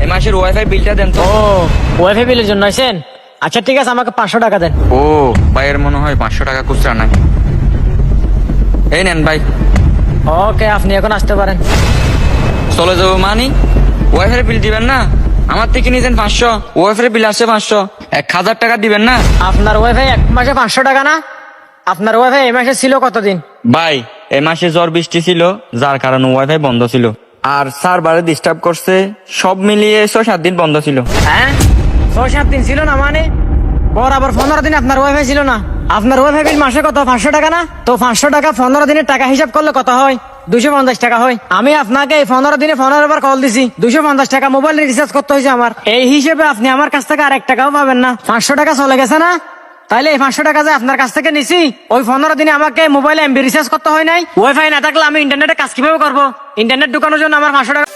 এই মাসের ওয়াইফাই বিলটা দেন তো। ও ওয়াইফাই বিলের জন্য আইছেন? আচ্ছা ঠিক আছে, আমাকে 500 টাকা দেন। ও ভাইয়ের মনে হয় 500 টাকা খুচরা নাই। এই নেন ভাই। ওকে, আপনি এখন আসতে পারেন। চলে যাবো মানি? ওয়াইফাই বিল দিবেন না? আমার থেকে নিয়েছেন 500, ওয়াইফাই বিল আসছে 500, 1000 টাকা দিবেন না? আপনার ওয়াইফাই এক মাসে 500 টাকা না? আপনার ওয়াইফাই এই মাসে ছিল কতদিন? ভাই এই মাসে ঝড় বৃষ্টি ছিল, যার কারণে ওয়াইফাই বন্ধ ছিল, আর সার্ভারে ডিস্টার্ব করছে, সব মিলিয়ে 6-7 দিন বন্ধ ছিল। হ্যাঁ 6-7 দিন ছিল না মানে? বরাবর 15 দিন আপনার ওয়াইফাই ছিল না? আপনার ওয়াইফাই বিল মাসে কত? 500 টাকা না? তো 500 টাকা 15 দিনের টাকা হিসাব করলে কত হয়? 250 টাকা হয়। আমি আপনাকে এই 15 দিনে 15 বার কল দিছি, 250 টাকা মোবাইল রিচার্জ করতে হয়েছে আমার। এই হিসেবে আপনি আমার কাছ থেকে আর 1 টাকাও পাবেন না। 500 টাকা চলে গেছে না? তাইলে এই 500 টাকা যে আপনার কাছ থেকে নিছি, ওই 15 দিনে আমাকে মোবাইলে এমবি রিচার্জ করতে হয় নাই। ওয়াইফাই না থাকলে আমি ইন্টারনেটে কাজ কিভাবে করবো? ইন্টারনেট ঢুকানোর জন্য আমার 500 টাকা